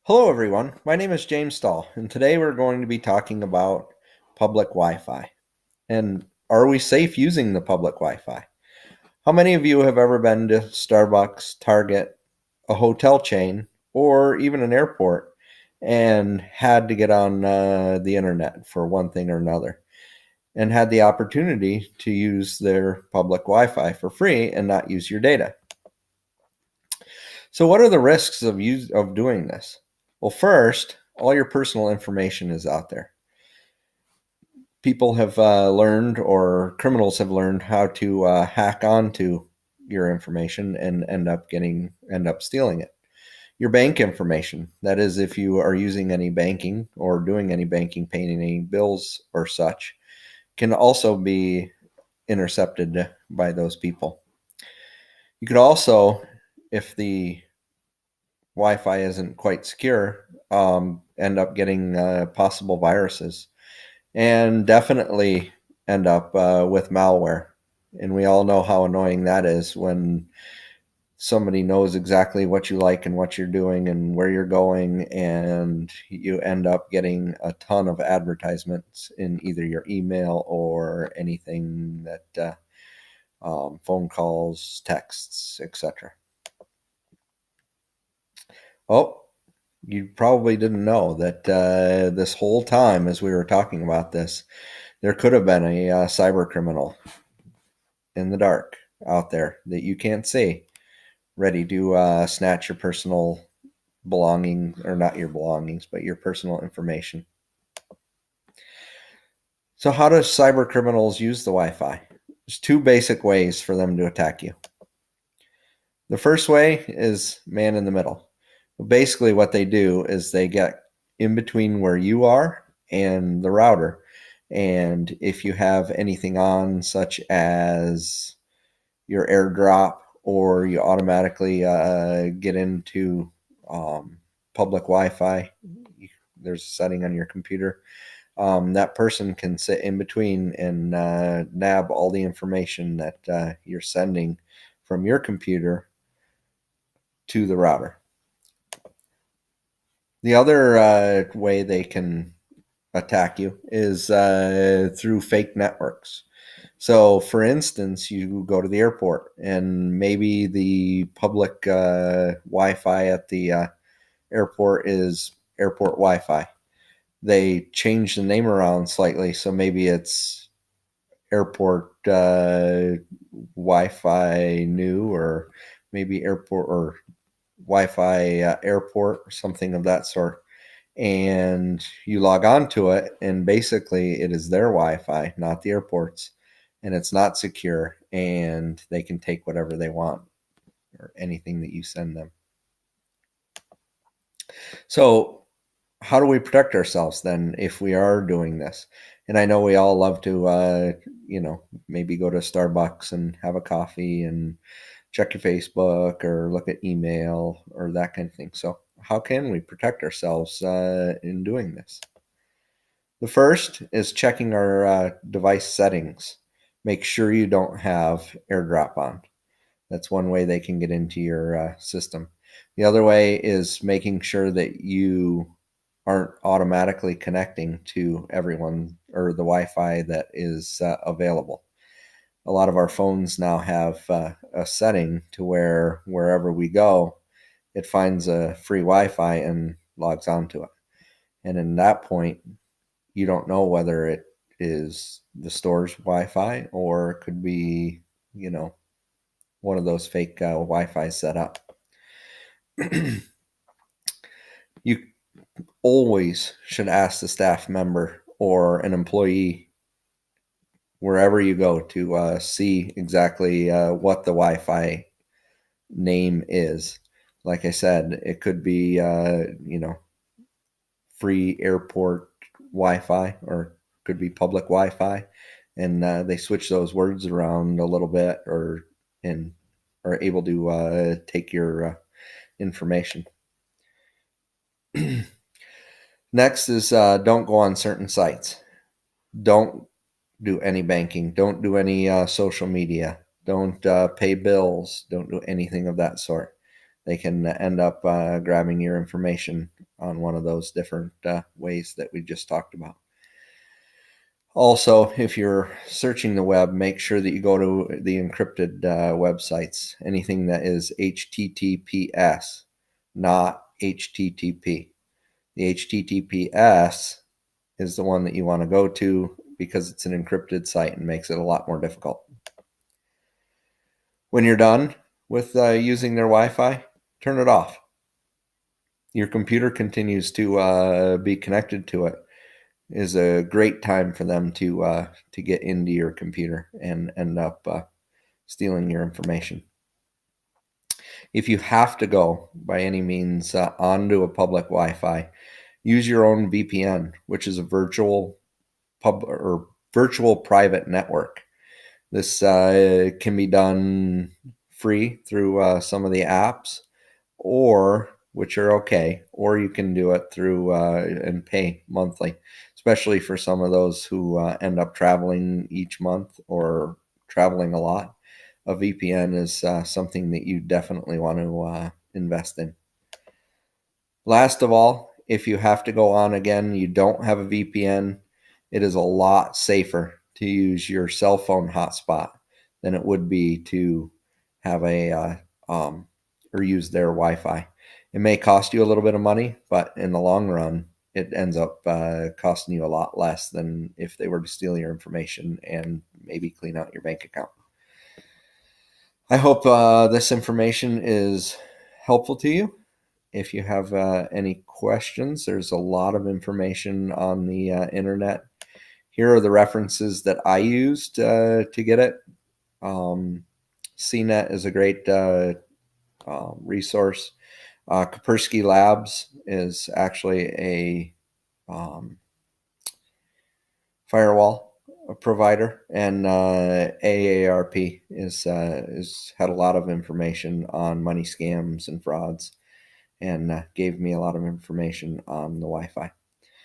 Hello everyone, my name is JStull, and today we're going to be talking about public Wi-Fi. And are we safe using the public Wi-Fi? How many of you have ever been to Starbucks, Target, a hotel chain, or even an airport and had to get on the internet for one thing or another and had the opportunity to use their public Wi-Fi for free and not use your data? So what are the risks of doing this? Well, first, all your personal information is out there. People have learned, or criminals have learned, how to hack onto your information and end up stealing it. Your bank information, that is, if you are using any banking or doing any banking, paying any bills or such, can also be intercepted by those people. You could also, if the Wi-Fi isn't quite secure, end up getting possible viruses, and definitely end up with malware. And we all know how annoying that is when somebody knows exactly what you like and what you're doing and where you're going, and you end up getting a ton of advertisements in either your email or anything that phone calls, texts, etc. Oh, you probably didn't know that this whole time as we were talking about this, there could have been a cyber criminal in the dark out there that you can't see, ready to snatch your personal belongings, or not your belongings, but your personal information. So how do cyber criminals use the Wi-Fi? There's two basic ways for them to attack you. The first way is man in the middle. Basically what they do is they get in between where you are and the router. And if you have anything on, such as your AirDrop, or you automatically get into public Wi-Fi, there's a setting on your computer, that person can sit in between and nab all the information that you're sending from your computer to the router. The other way they can attack you is through fake networks. So, for instance, you go to the airport and maybe the public Wi-Fi at the airport is airport Wi-Fi. They change the name around slightly, so maybe it's airport Wi-Fi new, or maybe airport or Wi-Fi airport, or something of that sort. And you log on to it, and basically it is their Wi-Fi, not the airport's, and it's not secure, and they can take whatever they want or anything that you send them. So how do we protect ourselves then if we are doing this? And I know we all love to, maybe go to Starbucks and have a coffee and check your Facebook or look at email or that kind of thing. So how can we protect ourselves in doing this? The first is checking our device settings. Make sure you don't have AirDrop on. That's one way they can get into your system. The other way is making sure that you aren't automatically connecting to everyone or the Wi-Fi that is available. A lot of our phones now have a setting to where wherever we go, it finds a free Wi-Fi and logs onto it. And in that point, you don't know whether it is the store's Wi-Fi or it could be, one of those fake Wi-Fi set up. You always should ask the staff member or an employee wherever you go to see exactly what the Wi-Fi name is. Like I said, it could be, free airport Wi-Fi, or could be public Wi-Fi, and they switch those words around a little bit, and are able to take your information. Next is don't go on certain sites. Don't do any banking. Don't do any social media. Don't pay bills. Don't do anything of that sort. They can end up grabbing your information on one of those different ways that we just talked about. Also, if you're searching the web, make sure that you go to the encrypted websites. Anything that is HTTPS, not HTTP. The HTTPS is the one that you want to go to because it's an encrypted site and makes it a lot more difficult. When you're done with using their Wi-Fi, turn it off. Your computer continues to be connected to it. It is a great time for them to get into your computer and end up stealing your information. If you have to go by any means onto a public Wi-Fi, use your own VPN, which is a virtual private network. This can be done free through some of the apps, or which are okay, or you can do it through and pay monthly, especially for some of those who end up traveling each month or traveling a lot. A VPN is something that you definitely want to invest in. Last of all, if you have to go on again, you don't have a VPN, it is a lot safer to use your cell phone hotspot than it would be to have a or use their Wi-Fi. It may cost you a little bit of money, but in the long run, it ends up costing you a lot less than if they were to steal your information and maybe clean out your bank account. I hope this information is helpful to you. If you have any questions, there's a lot of information on the internet. Here are the references that I used to get it. CNET is a great resource. Kaspersky Labs is actually a firewall provider, and AARP is had a lot of information on money scams and frauds, and gave me a lot of information on the Wi-Fi.